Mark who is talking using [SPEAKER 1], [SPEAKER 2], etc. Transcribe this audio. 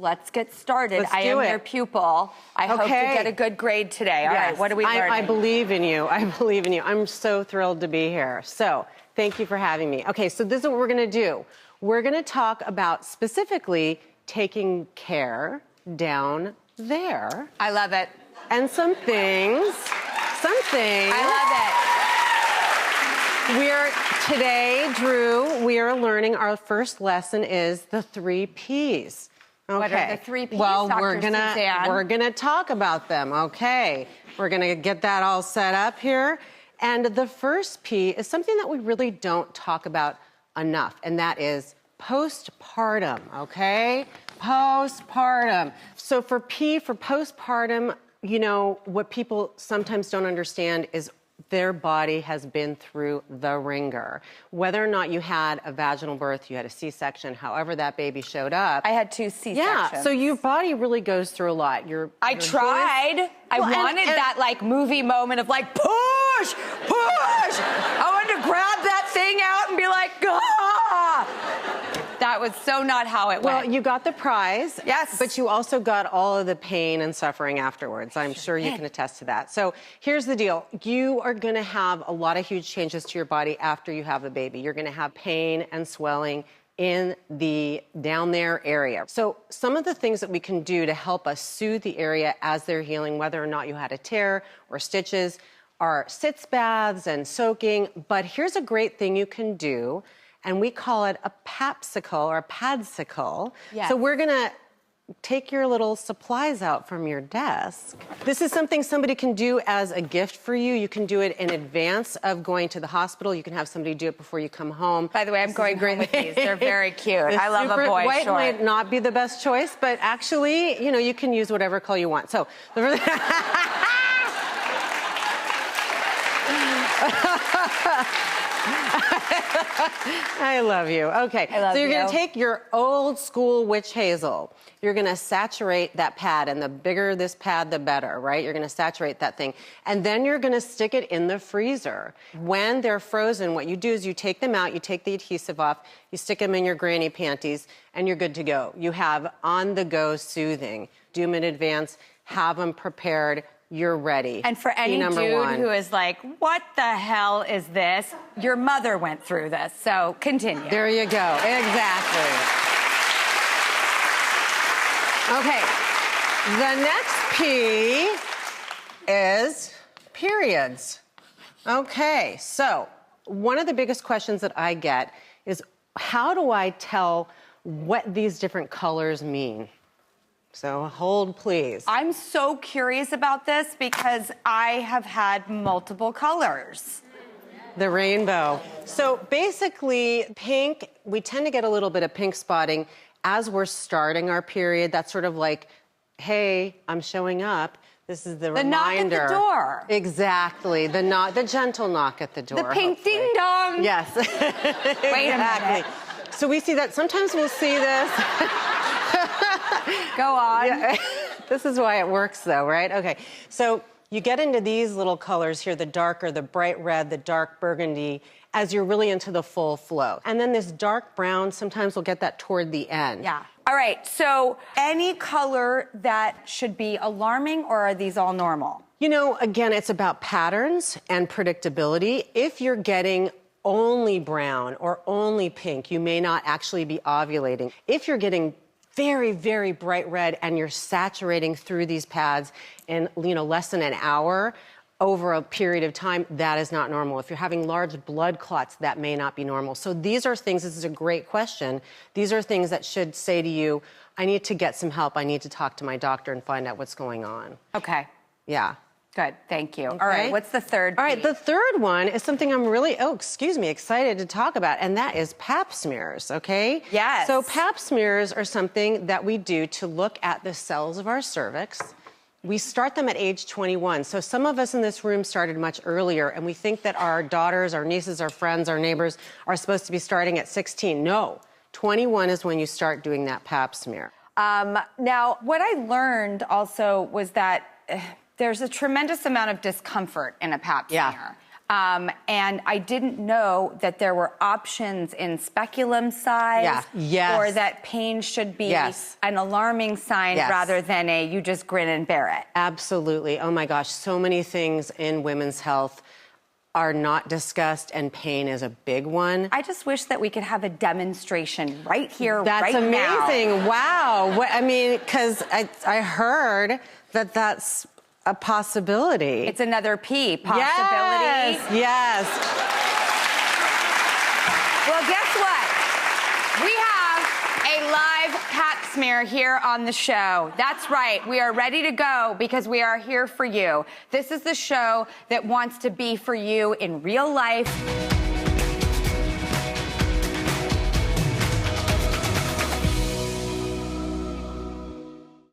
[SPEAKER 1] Let's get started.
[SPEAKER 2] Let's
[SPEAKER 1] I am
[SPEAKER 2] do it.
[SPEAKER 1] your pupil. I hope to get a good grade today. All right, what are we learning?
[SPEAKER 2] I believe in you. I believe in you. I'm so thrilled to be here. So thank you for having me. Okay, so this is what we're going to do. We're going to talk about specifically taking care down there.
[SPEAKER 1] I love it.
[SPEAKER 2] And some things.
[SPEAKER 1] I love it.
[SPEAKER 2] Today, Drew, we are learning, our first lesson is the 3 Ps. Okay.
[SPEAKER 1] What are the 3 Ps,
[SPEAKER 2] well,
[SPEAKER 1] Dr. Suzanne?
[SPEAKER 2] we're gonna talk about them. Okay. We're gonna get that all set up here. And the first P is something that we really don't talk about enough, and that is postpartum, okay? Postpartum. So for P, for postpartum, you know, what people sometimes don't understand is their body has been through the ringer. Whether or not you had a vaginal birth, you had a C-section, however that baby showed up.
[SPEAKER 1] I had 2 C-sections.
[SPEAKER 2] Yeah, so your body really goes through a lot.
[SPEAKER 1] I tried. I wanted that like movie moment of like, push! I wanted to grab that thing out and be like, ah! That was so not how it went.
[SPEAKER 2] Well, you got the prize.
[SPEAKER 1] Yes.
[SPEAKER 2] But you also got all of the pain and suffering afterwards. I'm sure you can attest to that. So here's the deal. You are going to have a lot of huge changes to your body after you have a baby. You're going to have pain and swelling in the down there area. So some of the things that we can do to help us soothe the area as they're healing, whether or not you had a tear or stitches, are sitz baths and soaking. But here's a great thing you can do, and we call it a papsicle or a padsicle.
[SPEAKER 1] Yes.
[SPEAKER 2] So we're gonna take your little supplies out from your desk. This is something somebody can do as a gift for you. You can do it in advance of going to the hospital. You can have somebody do it before you come home.
[SPEAKER 1] By the way, I'm going great with these. They're very cute. I love a boy
[SPEAKER 2] white
[SPEAKER 1] short.
[SPEAKER 2] might not be the best choice, but actually, you know, you can use whatever color you want. So. I love you. Okay,
[SPEAKER 1] so
[SPEAKER 2] you're going to take your old school witch hazel. You're going to saturate that pad, and the bigger this pad, the better, right? You're going to saturate that thing. And then you're going to stick it in the freezer. When they're frozen, what you do is you take them out, you take the adhesive off, you stick them in your granny panties, and you're good to go. You have on-the-go soothing. Do them in advance, have them prepared. You're ready.
[SPEAKER 1] And for any dude who is like, what the hell is this? Your mother went through this, so continue.
[SPEAKER 2] There you go, exactly. Okay, the next P is periods. Okay, so one of the biggest questions that I get is, how do I tell what these different colors mean? So hold, please.
[SPEAKER 1] I'm so curious about this because I have had multiple colors.
[SPEAKER 2] The rainbow. So basically, pink, we tend to get a little bit of pink spotting as we're starting our period. That's sort of like, hey, I'm showing up. This is the reminder.
[SPEAKER 1] The knock at the door.
[SPEAKER 2] Exactly. The gentle knock at the door.
[SPEAKER 1] The pink ding dong.
[SPEAKER 2] Yes.
[SPEAKER 1] Wait a minute.
[SPEAKER 2] So we see that. Sometimes we'll see this.
[SPEAKER 1] Go on.
[SPEAKER 2] Yeah. This is why it works, though, right? Okay. So you get into these little colors here, the darker, the bright red, the dark burgundy, as you're really into the full flow. And then this dark brown, sometimes we'll get that toward the end.
[SPEAKER 1] Yeah. All right. So any color that should be alarming, or are these all normal?
[SPEAKER 2] You know, again, it's about patterns and predictability. If you're getting only brown or only pink, you may not actually be ovulating. If you're getting very, very bright red and you're saturating through these pads in, you know, less than an hour over a period of time, that is not normal. If you're having large blood clots, that may not be normal. So these are things, this is a great question. These are things that should say to you, I need to get some help. I need to talk to my doctor and find out what's going on.
[SPEAKER 1] Okay.
[SPEAKER 2] Yeah.
[SPEAKER 1] Good, thank you.
[SPEAKER 2] Okay.
[SPEAKER 1] All right, what's the third?
[SPEAKER 2] All right, the third one is something I'm really, excited to talk about, and that is pap smears, okay?
[SPEAKER 1] Yes.
[SPEAKER 2] So pap smears are something that we do to look at the cells of our cervix. We start them at age 21. So some of us in this room started much earlier, and we think that our daughters, our nieces, our friends, our neighbors are supposed to be starting at 16. No, 21 is when you start doing that pap smear.
[SPEAKER 1] Now, what I learned also was that there's a tremendous amount of discomfort in a pap smear. And I didn't know that there were options in speculum size.
[SPEAKER 2] Yeah. Yes.
[SPEAKER 1] Or that pain should be
[SPEAKER 2] Yes.
[SPEAKER 1] an alarming sign
[SPEAKER 2] Yes.
[SPEAKER 1] rather than a you just grin and bear it.
[SPEAKER 2] Absolutely. Oh my gosh, so many things in women's health are not discussed, and pain is a big one.
[SPEAKER 1] I just wish that we could have a demonstration right here,
[SPEAKER 2] That's
[SPEAKER 1] right now.
[SPEAKER 2] amazing. Wow. What, I mean, because I heard that that's a possibility.
[SPEAKER 1] It's another P, possibility.
[SPEAKER 2] Yes. Yes.
[SPEAKER 1] Well, guess what? We have a live pap smear here on the show. That's right. We are ready to go because we are here for you. This is the show that wants to be for you in real life